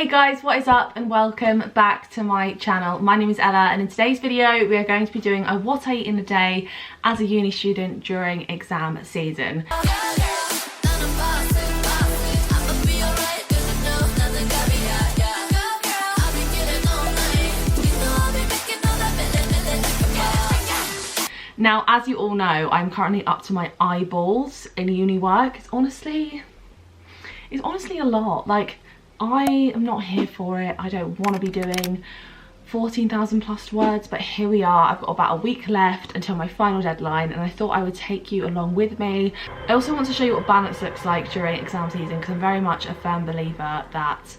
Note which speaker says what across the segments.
Speaker 1: Hey guys, what is up and welcome back to my channel. My name is Ella and in today's video we are going to be doing a what I eat in a day as a uni student during exam season. Now, as you all know, I'm currently up to my eyeballs in uni work. It's honestly a lot. Like, I am not here for it. I don't want to be doing 14,000 plus words, but here we are. I've got about a week left until my final deadline and I thought I would take you along with me. I also want to show you what balance looks like during exam season because I'm very much a firm believer that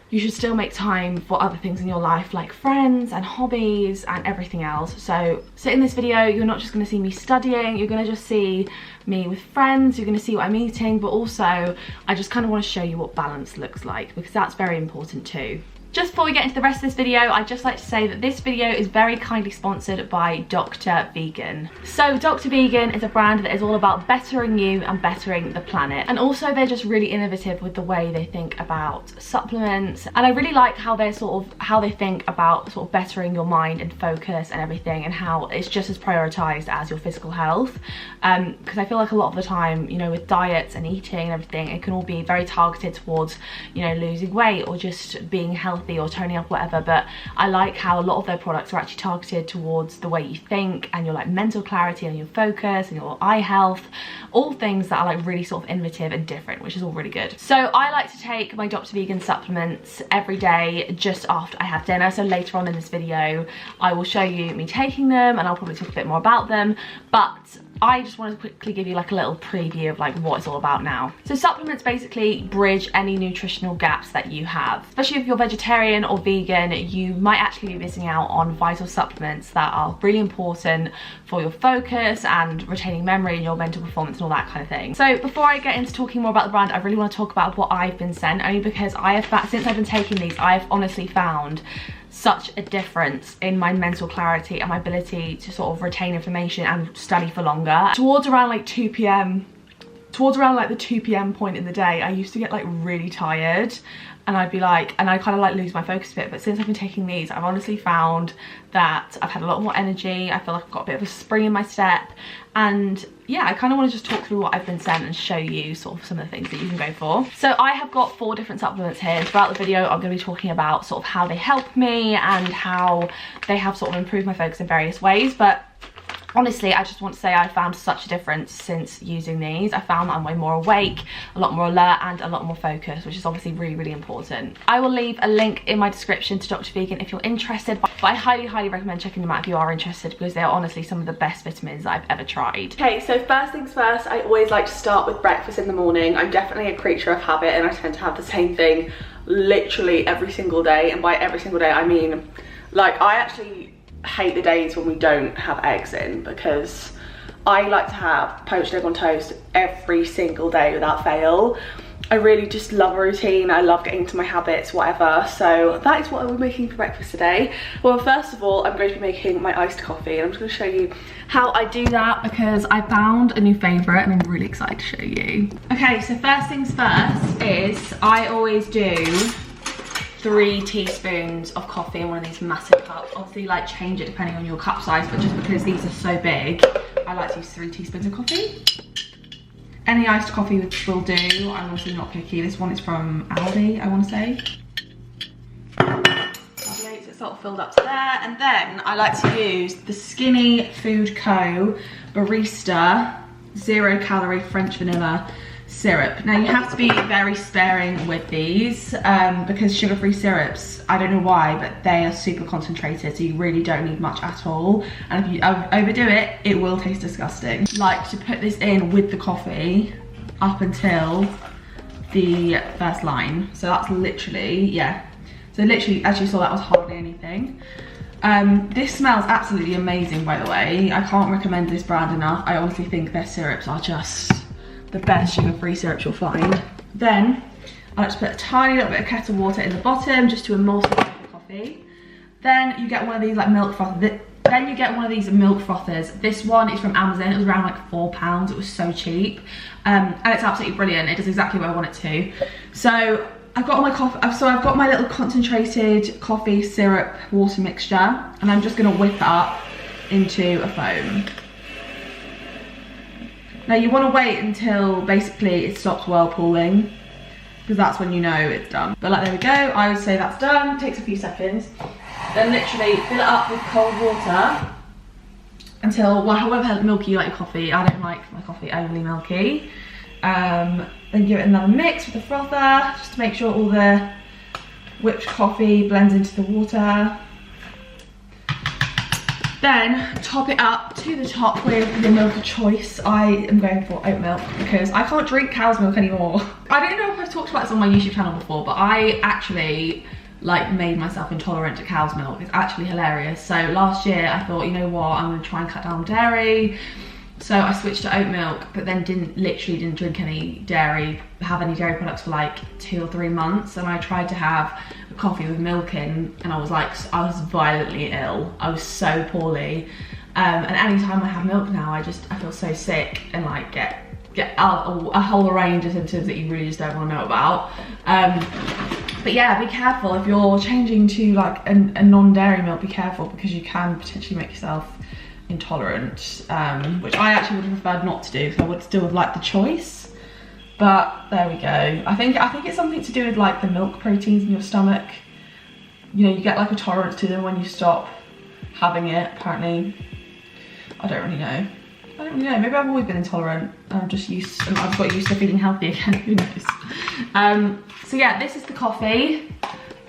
Speaker 1: you should still make time for other things in your life like friends and hobbies and everything else. So in this video, you're not just going to see me studying, you're going to just see me with friends, you're going to see what I'm eating, but also I just kind of want to show you what balance looks like because that's very important too. Just before we get into the rest of this video, I'd just like to say that this video is very kindly sponsored by Dr. Vegan. So Dr. Vegan is a brand that is all about bettering you and bettering the planet. And also they're just really innovative with the way they think about supplements. And I really like how they think about sort of bettering your mind and focus and everything, and how it's just as prioritized as your physical health. Because I feel like a lot of the time, you know, with diets and eating and everything, it can all be very targeted towards, you know, losing weight or just being healthy or toning up, whatever. But I like how a lot of their products are actually targeted towards the way you think and your like mental clarity and your focus and your eye health, all things that are like really sort of innovative and different, which is all really good. So I like to take my Dr. Vegan supplements every day just after I have dinner. So later on in this video I will show you me taking them and I'll probably talk a bit more about them, but I just want to quickly give you like a little preview of like what it's all about now. So supplements basically bridge any nutritional gaps that you have. Especially if you're vegetarian or vegan, you might actually be missing out on vital supplements that are really important for your focus and retaining memory and your mental performance and all that kind of thing. So before I get into talking more about the brand, I really want to talk about what I've been sent, only because since I've been taking these, I've honestly found such a difference in my mental clarity and my ability to sort of retain information and study for longer. Towards around like 2 p.m, towards around like the 2 p.m. point in the day, I used to get like really tired and I'd be like, and I kind of like lose my focus a bit. But since I've been taking these, I've honestly found that I've had a lot more energy. I feel like I've got a bit of a spring in my step. And yeah, I kind of want to just talk through what I've been sent and show you sort of some of the things that you can go for. So I have got 4 different supplements here. Throughout the video, I'm going to be talking about sort of how they help me and how they have sort of improved my focus in various ways. But honestly, I just want to say I found such a difference since using these. I found that I'm way more awake, a lot more alert and a lot more focused, which is obviously really, really important. I will leave a link in my description to Dr. Vegan if you're interested, but I highly, highly recommend checking them out if you are interested, because they are honestly some of the best vitamins I've ever tried. Okay, so first things first, I always like to start with breakfast in the morning. I'm definitely a creature of habit and I tend to have the same thing literally every single day. And by every single day, I mean, like, I actually hate the days when we don't have eggs in, because I like to have poached egg on toast every single day without fail. I really just love a routine. I love getting into my habits, whatever. So that is what I'm making for breakfast today. Well, first of all, I'm going to be making my iced coffee, and I'm just going to show you how I do that because I found a new favourite and I'm really excited to show you. Okay, so first things first is I always do 3 teaspoons of coffee in one of these massive cups. Obviously, like, change it depending on your cup size, but just because these are so big, I like to use 3 teaspoons of coffee. Any iced coffee will do. I'm also not picky. This one is from Aldi, I want to say. Lovely, so it's sort of filled up to there. And then I like to use the Skinny Food Co. Barista 0 calorie French vanilla syrup. Now you have to be very sparing with these because sugar-free syrups, I don't know why, but they are super concentrated, so you really don't need much at all. And if you overdo it, it will taste disgusting. Like to put this in with the coffee up until the first line. So that's literally, yeah. So literally, as you saw, that was hardly anything. This smells absolutely amazing, by the way. I can't recommend this brand enough. I honestly think their syrups are just the best sugar-free syrups you'll find. Then I like to put a tiny little bit of kettle water in the bottom just to emulsify the coffee. Then you get one of these like milk frothers. Then you get one of these milk frothers. This one is from Amazon. It was around like £4. It was so cheap, and it's absolutely brilliant. It does exactly what I want it to. So I've got all my coffee, so I've got my little concentrated coffee syrup water mixture, and I'm just gonna whip it up into a foam. Now you wanna wait until basically it stops whirlpooling, because that's when you know it's done. But like, there we go, I would say that's done, takes a few seconds. Then literally fill it up with cold water until, well, however milky you like your coffee. I don't like my coffee overly milky. Then give it another mix with the frother, just to make sure all the whipped coffee blends into the water. Then top it up to the top with the milk of choice. I am going for oat milk because I can't drink cow's milk anymore. I don't know if I've talked about this on my YouTube channel before, but I actually like made myself intolerant to cow's milk. It's actually hilarious. So last year I thought, you know what, I'm gonna try and cut down dairy. So I switched to oat milk, but then literally didn't drink any dairy, have any dairy products for like 2 or 3 months. And I tried to have a coffee with milk in, and I was I was violently ill. I was so poorly. And anytime I have milk now, I feel so sick and like get a whole range of symptoms that you really just don't want to know about. But yeah, be careful if you're changing to like a non-dairy milk. Be careful, because you can potentially make yourself intolerant, which I actually would have preferred not to do, because I would still have liked the choice. But there we go. I think it's something to do with like the milk proteins in your stomach. You know, you get like a tolerance to them when you stop having it, apparently. I don't really know. Maybe I've always been intolerant. I'm just I've got used to feeling healthy again. Who knows? So yeah, this is the coffee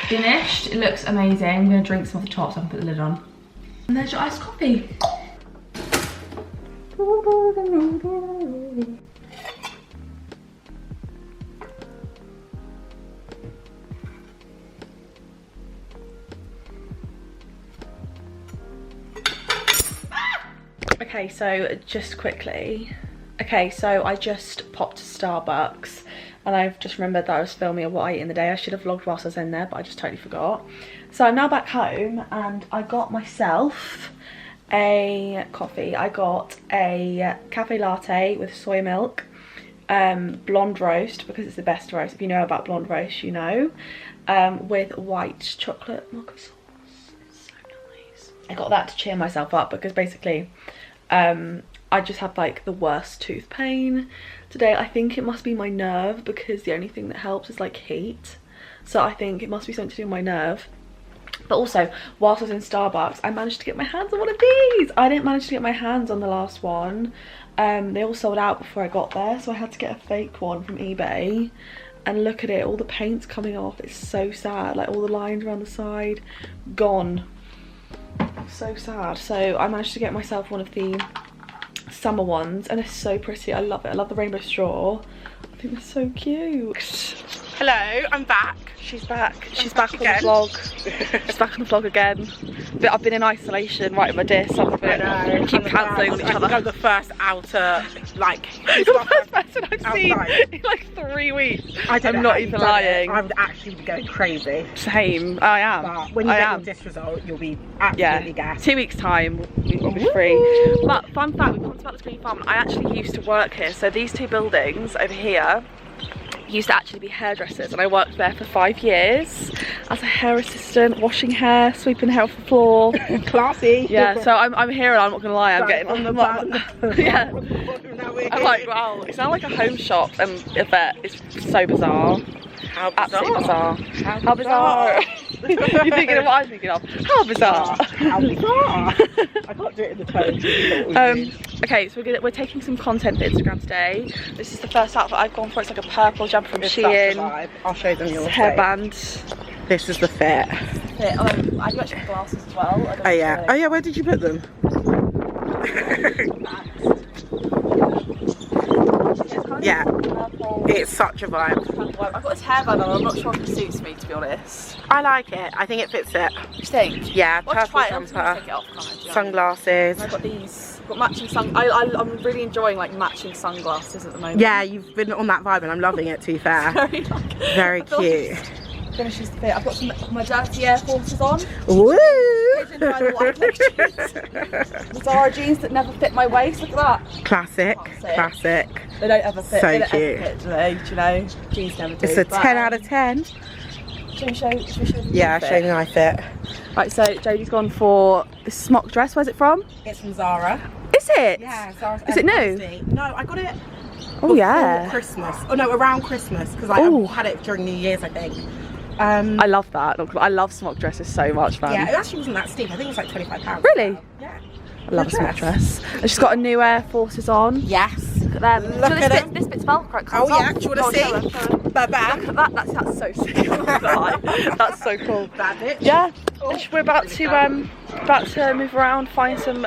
Speaker 1: finished. It looks amazing. I'm gonna drink some off the top so I can put the lid on. And there's your iced coffee. Okay, so just quickly. Okay, so I just popped to Starbucks, and I've just remembered that I was filming what I ate in the day. I should have vlogged whilst I was in there, but I just totally forgot. So I'm now back home, and I got myself a coffee. I got a cafe latte with soy milk, blonde roast, because it's the best roast. If you know about blonde roast, you know, with white chocolate mocha sauce. It's so nice. I got that to cheer myself up, because basically I just had like the worst tooth pain today. I think it must be my nerve, because the only thing that helps is like heat. So I think it must be something to do with my nerve. But also, whilst I was in Starbucks, I managed to get my hands on one of these. I didn't manage to get my hands on the last one. They all sold out before I got there, so I had to get a fake one from eBay. And look at it, all the paint's coming off. It's so sad, like all the lines around the side, gone. So sad. So I managed to get myself one of the summer ones, and it's so pretty. I love it. I love the rainbow straw. I think they're so cute.
Speaker 2: Hello, I'm back.
Speaker 1: She's back. She's back on the vlog. She's back on the vlog again. But I've been in isolation, right in my disc. So I keep cancelling on each other.
Speaker 2: I'm the first outer, like,
Speaker 1: you're the first person I've seen in like 3 weeks. I'm not even lying.
Speaker 2: I would actually be going crazy.
Speaker 1: Same, I am.
Speaker 2: But when you get your disc result, you'll be absolutely gassed.
Speaker 1: 2 weeks time, we'll be free. But fun fact, we talked about the Green Farm. I actually used to work here. So these 2 buildings over here used to actually be hairdressers, and I worked there for 5 years as a hair assistant, washing hair, sweeping hair off the floor.
Speaker 2: Classy.
Speaker 1: Yeah, so I'm here, and I'm not gonna lie, I'm getting on the yeah. I'm like, wow, it's now like a home shop, and I bet it's so bizarre.
Speaker 2: How bizarre.
Speaker 1: Absolutely bizarre. How bizarre. You're thinking of what I'm thinking of. How bizarre.
Speaker 2: How bizarre. I can't do it in the tone.
Speaker 1: Okay, so we're taking some content for Instagram today. This is the first outfit I've gone for. It's like a purple jumper from Shein.
Speaker 2: I'll show them your
Speaker 1: hairband.
Speaker 2: This is the fit.
Speaker 1: Oh, I got some glasses as well.
Speaker 2: Oh yeah. Oh yeah, where did you put them? Yeah, it's such a vibe.
Speaker 1: I've got this hairband on, I'm not sure if it suits me, to be honest.
Speaker 2: I like it, I think it fits it.
Speaker 1: You think?
Speaker 2: Yeah,
Speaker 1: well,
Speaker 2: purple jumper, sunglasses.
Speaker 1: I've got these, got matching I'm really enjoying like matching sunglasses at the moment.
Speaker 2: Yeah, you've been on that vibe and I'm loving it, to be fair. Very cute.
Speaker 1: Finishes the fit. I've got some my dirty Air Forces on.
Speaker 2: Woo!
Speaker 1: The Zara jeans that never fit my waist. Look at that.
Speaker 2: Classic.
Speaker 1: They don't ever fit.
Speaker 2: So
Speaker 1: they don't
Speaker 2: cute.
Speaker 1: ever fit, do they? Do you know? Jeans never do.
Speaker 2: It's a 10 out of 10.
Speaker 1: Should we show the
Speaker 2: Yeah, I'll show you my fit.
Speaker 1: Right, so Jodie's gone for this smock dress. Where's it from?
Speaker 2: It's from Zara.
Speaker 1: Is it?
Speaker 2: Yeah, Zara's.
Speaker 1: Is it new?
Speaker 2: No, I got it.
Speaker 1: Oh yeah.
Speaker 2: Christmas. Oh no, around Christmas because I had it during New Year's, I think.
Speaker 1: I love that. I love smock dresses so much, man.
Speaker 2: Yeah, it actually wasn't that steep. I think it was like £25.
Speaker 1: Really?
Speaker 2: Yeah.
Speaker 1: I love a smock dress. And she's got a new Air Forces on.
Speaker 2: Yes.
Speaker 1: Look at them.
Speaker 2: Look at it.
Speaker 1: This bit's Velcro.
Speaker 2: Oh yeah, do you want to see? Bye-bye.
Speaker 1: Look at that. That's so sick. That's so cool.
Speaker 2: That bitch.
Speaker 1: Yeah. We're about to move around, find some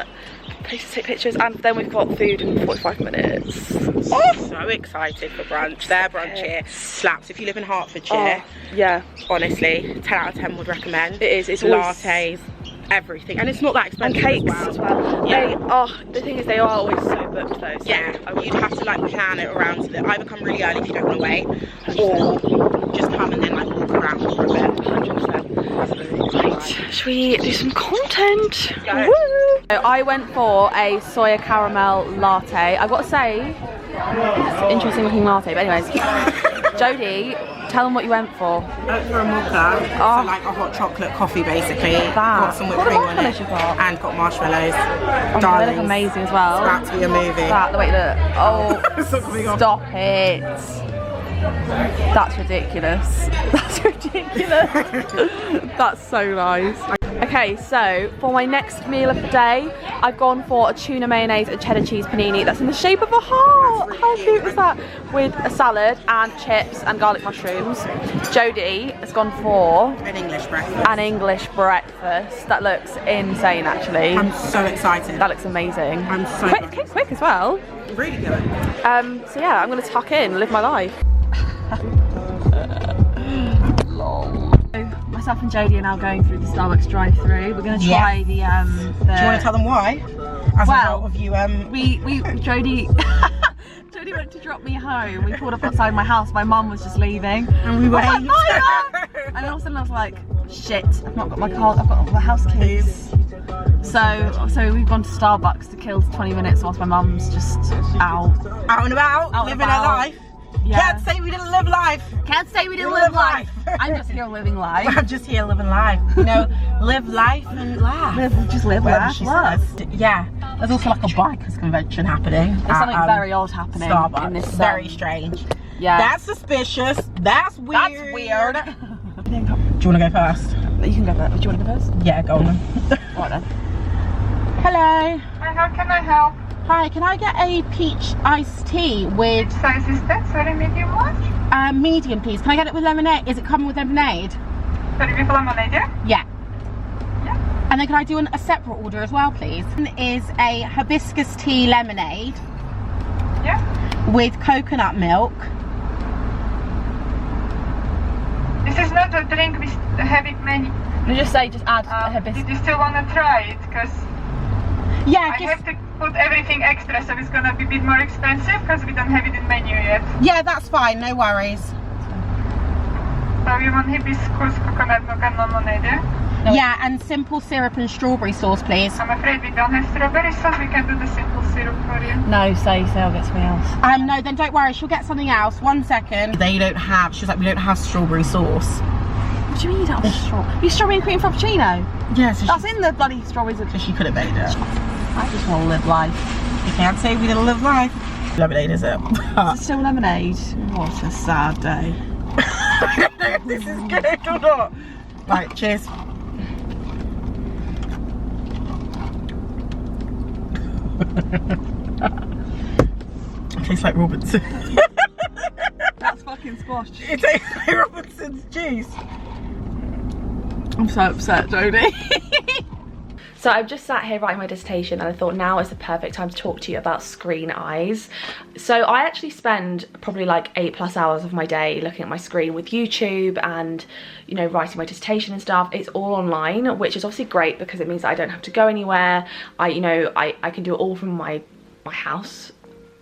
Speaker 1: places to take pictures, and then we've got food in 45 minutes.
Speaker 2: Oh, so excited for brunch. Their brunch here slaps. If you live in Hertfordshire,
Speaker 1: yeah,
Speaker 2: honestly, 10 out of 10 would recommend.
Speaker 1: It is. It's
Speaker 2: lattes, everything, and it's not that expensive.
Speaker 1: And cakes as well. Yeah. The thing is, they are always so booked though. So
Speaker 2: yeah, you'd have to like plan it around so that either come really early if you don't want to wait, or just come and then like walk around for a bit.
Speaker 1: 100%. Right, should we do some content?
Speaker 2: Go.
Speaker 1: Woo! So I went for a soya caramel latte. I've got to say, it's an interesting looking latte. But anyways, Jodie, tell them what you went for.
Speaker 2: I went for a mocha, so like a hot chocolate coffee basically. Got some whipped cream on it, and got marshmallows.
Speaker 1: They look amazing as well.
Speaker 2: It's about to be a movie.
Speaker 1: The way look. Oh, stop it. That's ridiculous. That's ridiculous. That's so nice. Okay, so for my next meal of the day, I've gone for a tuna mayonnaise and cheddar cheese panini that's in the shape of a heart. How cute is that? With a salad and chips and garlic mushrooms. Jodie has gone for
Speaker 2: an English breakfast.
Speaker 1: An English breakfast. That looks insane, actually.
Speaker 2: I'm so excited.
Speaker 1: That looks amazing.
Speaker 2: I'm so
Speaker 1: quick as well.
Speaker 2: Really good.
Speaker 1: So yeah, I'm gonna tuck in and live my life. Lol. Myself and Jodie are now going through the Starbucks drive-through. We're going to try the. Do you
Speaker 2: want to tell them why? As a result of you,
Speaker 1: Jodie went to drop me home. We pulled up outside my house. My mum was just leaving,
Speaker 2: and we waved.
Speaker 1: And all of a sudden I was like, shit! I've not got my car. I've got the house keys. So we've gone to Starbucks to kill 20 minutes whilst my mum's just out
Speaker 2: and about, living her life. Yeah. Can't say we didn't live life.
Speaker 1: Can't say we didn't live life. I'm just here living life.
Speaker 2: I'm just here living life. You know, live life and laugh.
Speaker 1: Just live life.
Speaker 2: Yeah. There's also like a bikers convention happening.
Speaker 1: There's something very odd happening
Speaker 2: Starbucks.
Speaker 1: in this.
Speaker 2: Very strange.
Speaker 1: Yeah.
Speaker 2: That's suspicious. That's weird.
Speaker 1: That's weird.
Speaker 2: Do you want to go first?
Speaker 1: You can go first. Do you want to go first?
Speaker 2: Yeah, go on then.
Speaker 1: Right then.
Speaker 2: Hello.
Speaker 3: Hi, how can I help?
Speaker 2: Hi, can I get a peach iced tea with...
Speaker 3: Which size is that? Sorry, medium large?
Speaker 2: Medium, please. Can I get it with lemonade? Is it coming with lemonade?
Speaker 3: Sorry, with lemonade, yeah?
Speaker 2: Yeah.
Speaker 3: Yeah.
Speaker 2: And then can I do a separate order as well, please? One is a hibiscus tea lemonade.
Speaker 3: Yeah.
Speaker 2: With coconut milk.
Speaker 3: This is not a drink with a heavy menu.
Speaker 1: You just add a hibiscus.
Speaker 3: Did you still want to try it? Because
Speaker 2: yeah,
Speaker 3: I have to put everything extra, so it's gonna be a bit more expensive because we don't have it in menu yet.
Speaker 2: Yeah, that's fine, no worries.
Speaker 3: So you want hibiscus, coconut milk and lemonade, yeah?
Speaker 2: No, yeah, and simple syrup and strawberry sauce, please.
Speaker 3: I'm afraid we don't have strawberry sauce. We can do the simple syrup for you.
Speaker 1: No, say I'll get something else.
Speaker 2: No, then don't worry, she'll get something else. 1 second. They don't have, she was like, we don't have strawberry sauce.
Speaker 1: What do you mean you don't have strawberry? You strawberry and cream frappuccino?
Speaker 2: Yeah, so
Speaker 1: that's in the bloody strawberries.
Speaker 2: So she could have made it.
Speaker 1: I just want to live life.
Speaker 2: You can't say we didn't live life. Lemonade, is it?
Speaker 1: Is it still lemonade? What a sad day.
Speaker 2: I don't know if this is good or not. Right, cheers. It tastes like Robinson.
Speaker 1: That's fucking squash.
Speaker 2: It tastes like Robinson's juice.
Speaker 1: I'm so upset, Jodie. So I've just sat here writing my dissertation and I thought now is the perfect time to talk to you about screen eyes. So I actually spend probably like 8+ hours of my day looking at my screen with YouTube and, you know, writing my dissertation and stuff. It's all online, which is obviously great because it means that I don't have to go anywhere. I can do it all from my house.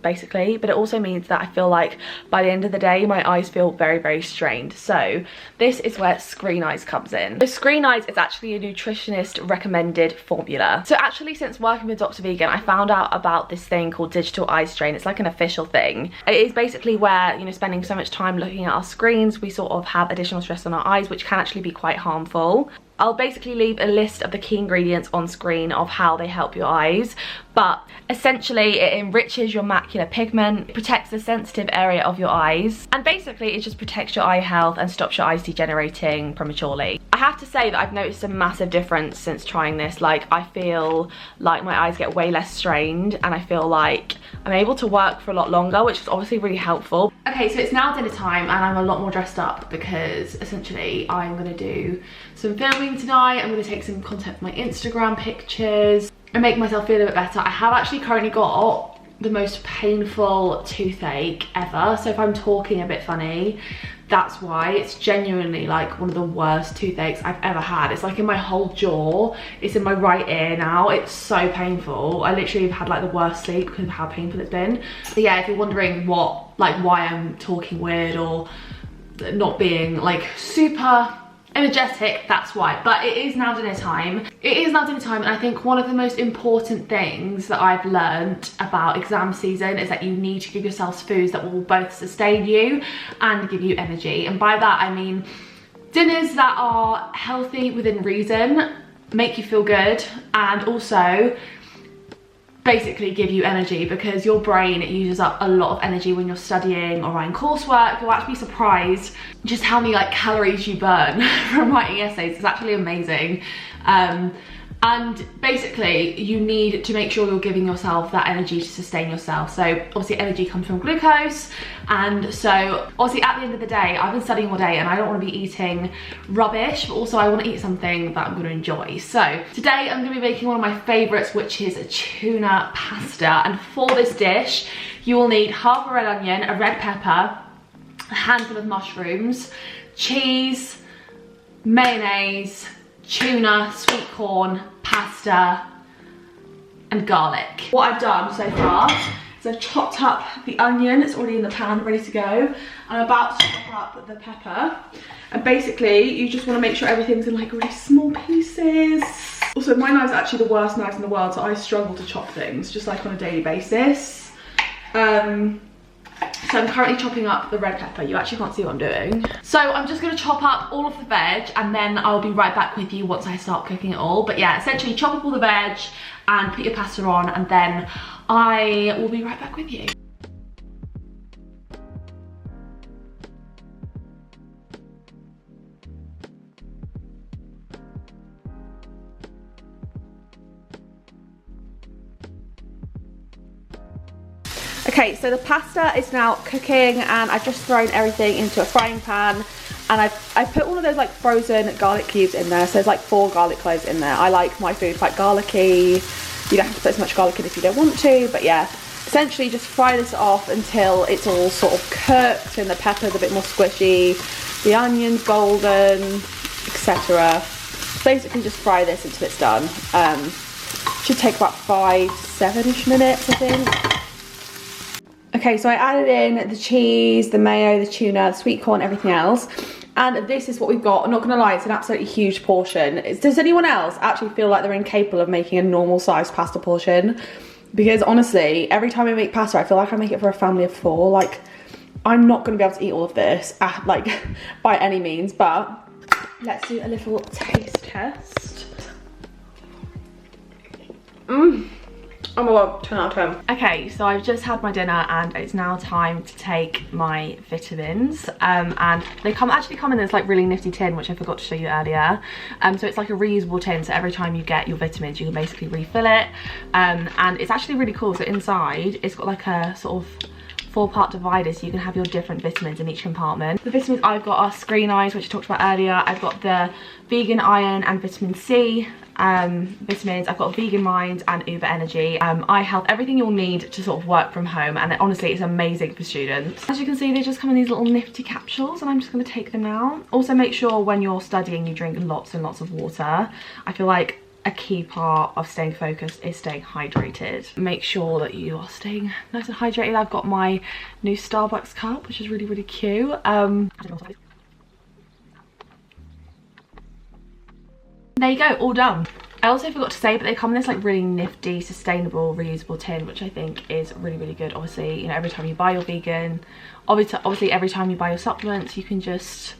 Speaker 1: basically, but it also means that I feel like by the end of the day my eyes feel very, very strained. So this is where Screen Eyes comes in. So Screen Eyes is actually a nutritionist recommended formula. So actually, since working with Dr. Vegan, I found out about this thing called digital eye strain. It's like an official thing. It is basically where, you know, spending so much time looking at our screens, we sort of have additional stress on our eyes, which can actually be quite harmful. I'll basically leave a list of the key ingredients on screen of how they help your eyes, but essentially it enriches your macular pigment, protects the sensitive area of your eyes, and basically it just protects your eye health and stops your eyes degenerating prematurely. I have to say that I've noticed a massive difference since trying this. Like, I feel like my eyes get way less strained, and I feel like I'm able to work for a lot longer, which is obviously really helpful. Okay, so it's now dinner time and I'm a lot more dressed up because essentially I'm gonna do some filming tonight. I'm gonna take some content for my Instagram pictures and make myself feel a bit better. I have actually currently got the most painful toothache ever, so if I'm talking a bit funny, that's why. It's genuinely like one of the worst toothaches I've ever had. It's like in my whole jaw, it's in my right ear now. It's so painful. I literally have had like the worst sleep because of how painful it's been. But yeah, if you're wondering why I'm talking weird or not being like super energetic, that's why. But it is now dinner time. It is now dinner time, and I think one of the most important things that I've learned about exam season is that you need to give yourselves foods that will both sustain you and give you energy. And by that I mean dinners that are healthy within reason, make you feel good, and also basically give you energy, because your brain uses up a lot of energy when you're studying or writing coursework. You'll actually be surprised just how many like calories you burn from writing essays. It's actually amazing. And basically you need to make sure you're giving yourself that energy to sustain yourself. So obviously energy comes from glucose, and so obviously at the end of the day I've been studying all day and I don't want to be eating rubbish, but also I want to eat something that I'm going to enjoy. So today I'm going to be making one of my favourites, which is a tuna pasta, and for this dish you will need half a red onion, a red pepper, a handful of mushrooms, cheese, mayonnaise, tuna, sweet corn, pasta, and garlic. What I've done so far is I've chopped up the onion. It's already in the pan, ready to go. I'm about to chop up the pepper. And basically, you just want to make sure everything's in like really small pieces. Also, my knife's actually the worst knife in the world, so I struggle to chop things, just like on a daily basis. So I'm currently chopping up the red pepper. You actually can't see what I'm doing. So I'm just going to chop up all of the veg, and then I'll be right back with you once I start cooking it all. But yeah, essentially chop up all the veg and put your pasta on, and then I will be right back with you. Okay, so the pasta is now cooking, and I've just thrown everything into a frying pan, and I've put all of those like frozen garlic cubes in there. So there's like 4 garlic cloves in there. I like my food quite garlicky. You don't have to put as much garlic in if you don't want to, but yeah, essentially just fry this off until it's all sort of cooked and the pepper's a bit more squishy, the onion's golden, etc. Basically just fry this until it's done. Should take about 5 to 7-ish minutes, I think. Okay, so I added in the cheese, the mayo, the tuna, the sweet corn, everything else. And this is what we've got. I'm not gonna lie, it's an absolutely huge portion. Does anyone else actually feel like they're incapable of making a normal sized pasta portion? Because honestly, every time I make pasta, I feel like I make it for a family of 4. Like, I'm not gonna be able to eat all of this, like, by any means, but let's do a little taste test. Oh my god, 10 out of 10. Okay, so I've just had my dinner and it's now time to take my vitamins. And they actually come in this like really nifty tin, which I forgot to show you earlier. So it's like a reusable tin, so every time you get your vitamins, you can basically refill it. And it's actually really cool. So inside, it's got like a sort of 4-part divider, so you can have your different vitamins in each compartment. The vitamins I've got are Screen Eyes, which I talked about earlier. I've got the vegan iron and vitamin C vitamins. I've got vegan mind and uber energy, eye health, everything you'll need to sort of work from home. And honestly, it's amazing for students. As you can see, they just come in these little nifty capsules, and I'm just going to take them now. Also, make sure when you're studying you drink lots and lots of water. I feel like a key part of staying focused is staying hydrated. Make sure that you are staying nice and hydrated. I've got my new Starbucks cup, which is really, really cute. There you go, all done. I also forgot to say, but they come in this like really nifty, sustainable, reusable tin, which I think is really, really good. Obviously, you know, every time you buy your vegan, obviously every time you buy your supplements, you can just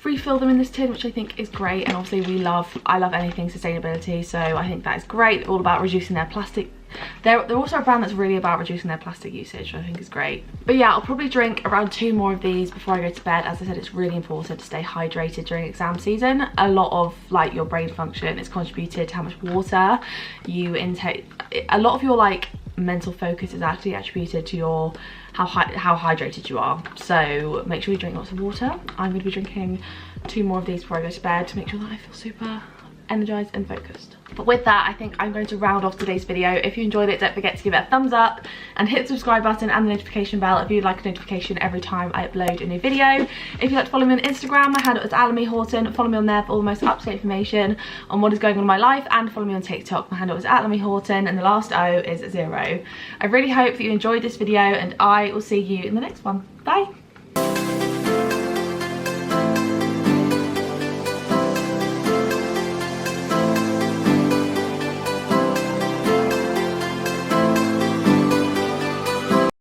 Speaker 1: refill them in this tin, which I think is great. And obviously I love anything sustainability, so I think that is great. All about reducing their plastic. They're also a brand that's really about reducing their plastic usage, which I think is great. But yeah, I'll probably drink around 2 more of these before I go to bed. As I said, it's really important to stay hydrated during exam season. A lot of like your brain function is contributed to how much water you intake. A lot of your like mental focus is actually attributed to your how hydrated you are, so make sure you drink lots of water. I'm going to be drinking 2 more of these before I go to bed to make sure that I feel super energized and focused. But with that, I think I'm going to round off today's video. If you enjoyed it, don't forget to give it a thumbs up and hit the subscribe button and the notification bell if you'd like a notification every time I upload a new video. If you'd like to follow me on Instagram, my handle is ella.houghton. Follow me on there for all the most up-to-date information on what is going on in my life, and follow me on TikTok. My handle is ella.houghton and the last O is 0. I really hope that you enjoyed this video, and I will see you in the next one. Bye!